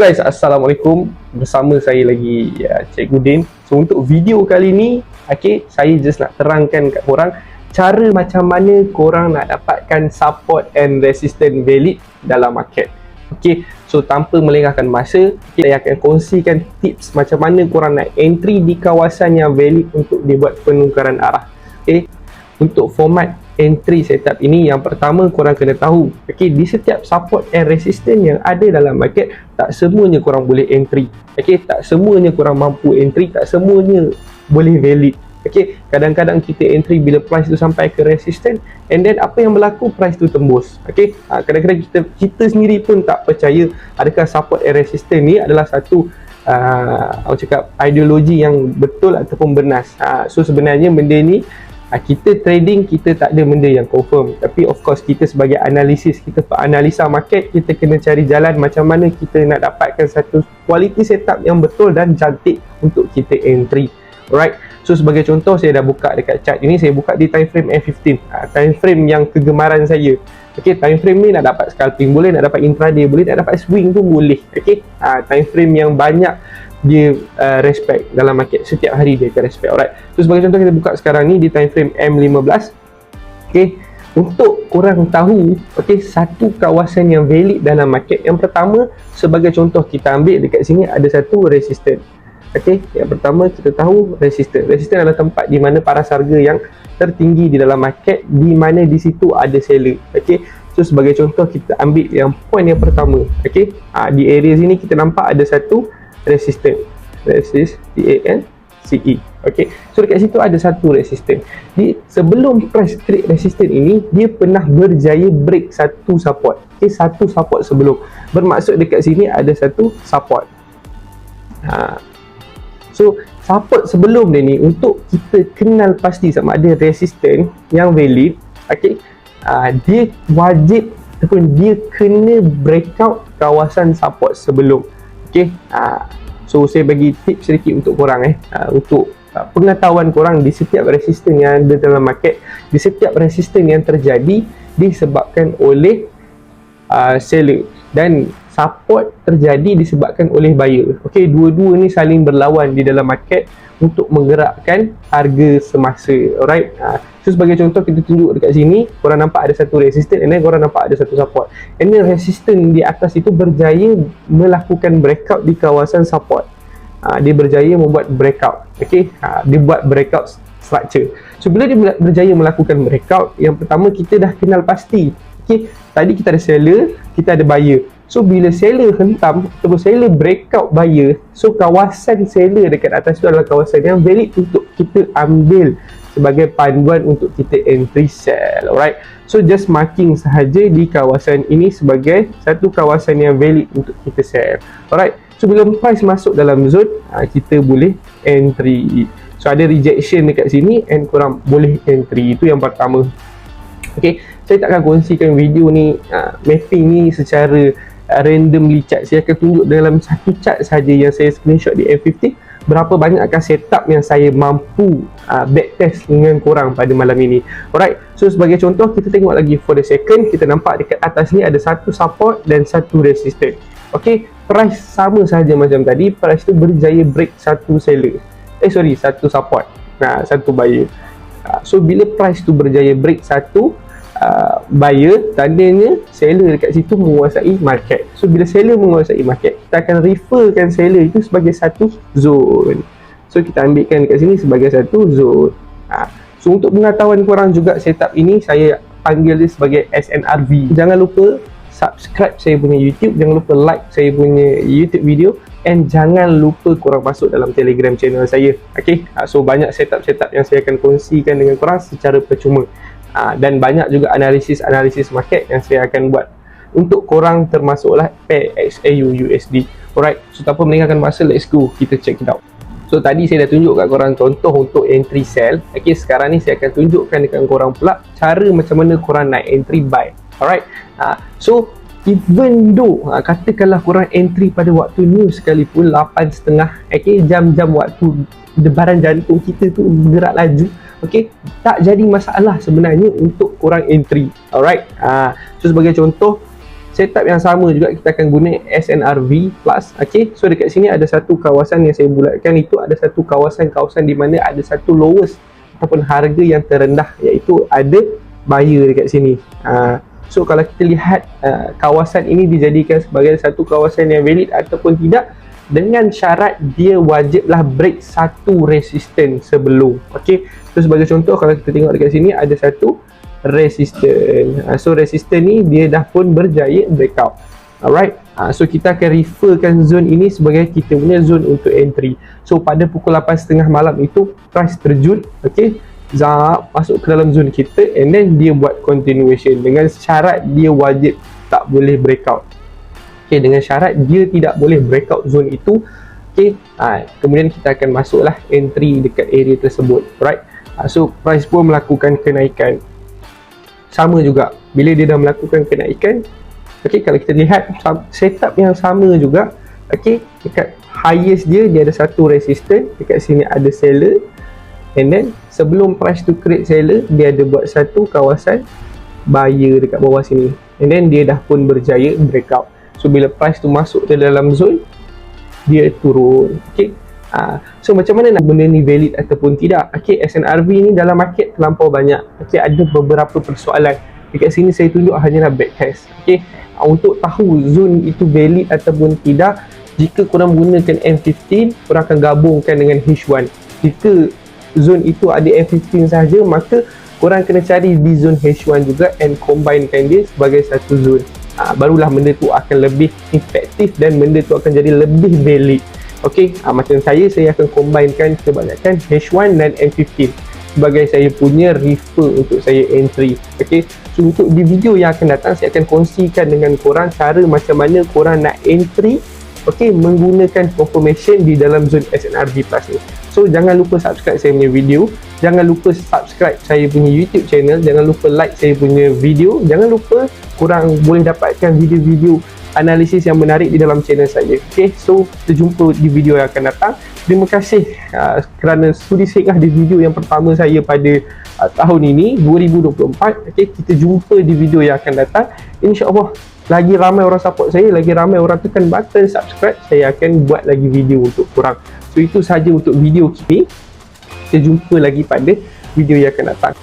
Guys, Assalamualaikum. Bersama saya lagi Cikgu Din. So untuk video kali ni, saya just nak terangkan kat korang cara macam mana korang nak dapatkan support and resistance valid dalam market. So tanpa melengahkan masa, saya akan kongsikan tips macam mana korang nak entry di kawasan yang valid untuk dibuat penukaran arah. Untuk format entry setup ini, yang pertama korang kena tahu, di setiap support and resistance yang ada dalam market, tak semuanya korang boleh entry. Tak semuanya korang mampu entry, tak semuanya boleh valid. Kadang-kadang kita entry bila price tu sampai ke resistance, and then apa yang berlaku, price tu tembus. Kadang-kadang kita sendiri pun tak percaya adakah support and resistance ni adalah satu ideologi yang betul ataupun benar. So sebenarnya benda ni, kita trading, kita tak ada benda yang confirm. Tapi of course kita sebagai analisis, kita analisa market, kita kena cari jalan macam mana kita nak dapatkan satu quality setup yang betul dan cantik untuk kita entry. Alright, so sebagai contoh, saya dah buka dekat chart ini, saya buka di time frame M15, time frame yang kegemaran saya. Time frame ni nak dapat scalping boleh, nak dapat intraday boleh, nak dapat swing pun boleh. Time frame yang banyak dia respect dalam market, setiap hari dia akan respect. Alright, so sebagai contoh kita buka sekarang ni di time frame M15. Untuk korang tahu satu kawasan yang valid dalam market, yang pertama sebagai contoh kita ambil dekat sini ada satu resistance. Yang pertama kita tahu resistance adalah tempat di mana paras harga yang tertinggi di dalam market, di mana di situ ada seller. So sebagai contoh kita ambil yang point yang pertama. Di area sini kita nampak ada satu resistance, TANCE. So dekat situ ada satu resistance. Sebelum price create resistance ini, dia pernah berjaya break satu support. Satu support sebelum, bermaksud dekat sini ada satu support. So support sebelum dia ni, untuk kita kenal pasti sama ada resistance yang valid, dia wajib ataupun dia kena breakout kawasan support sebelum. So saya bagi tips sedikit untuk korang untuk pengetahuan korang, di setiap resistance yang ada dalam market, di setiap resistance yang terjadi disebabkan oleh seller, dan support terjadi disebabkan oleh buyer. Dua-dua ni saling berlawan di dalam market untuk menggerakkan harga semasa. Alright, so sebagai contoh kita tunjuk dekat sini, korang nampak ada satu resistance, and then korang nampak ada satu support, and then resistance di atas itu berjaya melakukan breakout di kawasan support. Dia berjaya membuat breakout. Dia buat breakout structure. So bila dia berjaya melakukan breakout, yang pertama kita dah kenal pasti, tadi kita ada seller, kita ada buyer. So bila seller hentam ataupun seller breakout buyer, so kawasan seller dekat atas itu adalah kawasan yang valid untuk kita ambil sebagai panduan untuk kita entry sell. Alright, so just marking sahaja di kawasan ini sebagai satu kawasan yang valid untuk kita sell. Alright, so bila price masuk dalam zone, kita boleh entry. So ada rejection dekat sini and korang boleh entry. Itu yang pertama. Saya tak akan kongsikan video ni, mapping ni secara randomly chart. Saya akan tunjuk dalam satu chart saja yang saya screenshot di M50, berapa banyak akan setup yang saya mampu backtest dengan korang pada malam ini. Alright, so sebagai contoh kita tengok lagi for the second, kita nampak dekat atas ni ada satu support dan satu resistance. Price sama saja macam tadi, price tu berjaya break satu seller, satu support, satu buyer. So bila price tu berjaya break satu buyer, tandanya seller dekat situ menguasai market. So bila seller menguasai market, kita akan referkan seller itu sebagai satu zone. So kita ambilkan dekat sini sebagai satu zone. So untuk pengetahuan korang juga, setup ini saya panggil dia sebagai SNRV. Jangan lupa subscribe saya punya YouTube, jangan lupa like saya punya YouTube video, and jangan lupa korang masuk dalam Telegram channel saya. So banyak setup-setup yang saya akan kongsikan dengan korang secara percuma. Dan banyak juga analisis market yang saya akan buat untuk korang, termasuklah pair XAU USD. Alright, so tanpa melengahkan masa, let's go, kita check it out. So tadi saya dah tunjuk kat korang contoh untuk entry sell. Sekarang ni saya akan tunjukkan dekat korang pula cara macam mana korang nak entry buy. Alright, so even though katakanlah korang entry pada waktu new sekalipun 8.30, jam-jam waktu debaran jantung kita tu bergerak laju, tak jadi masalah sebenarnya untuk korang entry. Alright, so sebagai contoh setup yang sama juga kita akan guna SNRV Plus. Okay, so dekat sini ada satu kawasan yang saya bulatkan, itu ada satu kawasan di mana ada satu lowest ataupun harga yang terendah, iaitu ada buyer dekat sini. So kalau kita lihat kawasan ini dijadikan sebagai satu kawasan yang valid ataupun tidak, dengan syarat dia wajiblah break satu resistance sebelum. Okay, so sebagai contoh kalau kita tengok dekat sini ada satu resistance. So resistance ni dia dah pun berjaya breakout. Alright, so kita akan referkan zone ini sebagai kita punya zone untuk entry. So pada pukul 8.30 malam itu price terjun, okay, zap masuk ke dalam zone kita, and then dia buat continuation dengan syarat dia wajib tak boleh breakout. Okay, dengan syarat dia tidak boleh breakout zone itu. Okay, kemudian kita akan masuklah entry dekat area tersebut. Right, so price pun melakukan kenaikan. Sama juga bila dia dah melakukan kenaikan, okay, kalau kita lihat setup yang sama juga. Okay, dekat highest dia ada satu resistance, dekat sini ada seller, and then sebelum price to create seller dia ada buat satu kawasan buyer dekat bawah sini, and then dia dah pun berjaya breakout. So bila price tu masuk ke dalam zone, dia turun. Okay, so macam mana nak benda ni valid ataupun tidak? Okay, SNRV ni dalam market terlampau banyak. Okay, ada beberapa persoalan. Dekat sini saya tunjuk hanyalah backtest. Okay, untuk tahu zone itu valid ataupun tidak, jika korang menggunakan M15, korang akan gabungkan dengan H1. Jika zone itu ada M15 sahaja, maka korang kena cari di zone H1 juga and combinekan dia sebagai satu zone. Barulah benda tu akan lebih efektif dan benda tu akan jadi lebih valid. Okay, macam saya akan combinekan kebanyakan H1 dan M15 sebagai saya punya refer untuk saya entry. Okay, so untuk di video yang akan datang saya akan kongsikan dengan korang cara macam mana korang nak entry, okay, menggunakan confirmation di dalam zone SNRV Plus ni. So jangan lupa subscribe saya punya video, jangan lupa subscribe saya punya YouTube channel, jangan lupa like saya punya video, jangan lupa korang boleh dapatkan video-video analisis yang menarik di dalam channel saya. Okay, so kita jumpa di video yang akan datang. Terima kasih kerana sudi singgah di video yang pertama saya pada tahun ini 2024. Okay, kita jumpa di video yang akan datang. InsyaAllah lagi ramai orang support saya, lagi ramai orang tekan button subscribe, saya akan buat lagi video untuk korang. So itu sahaja untuk video ini. Kita jumpa lagi pada video yang akan datang.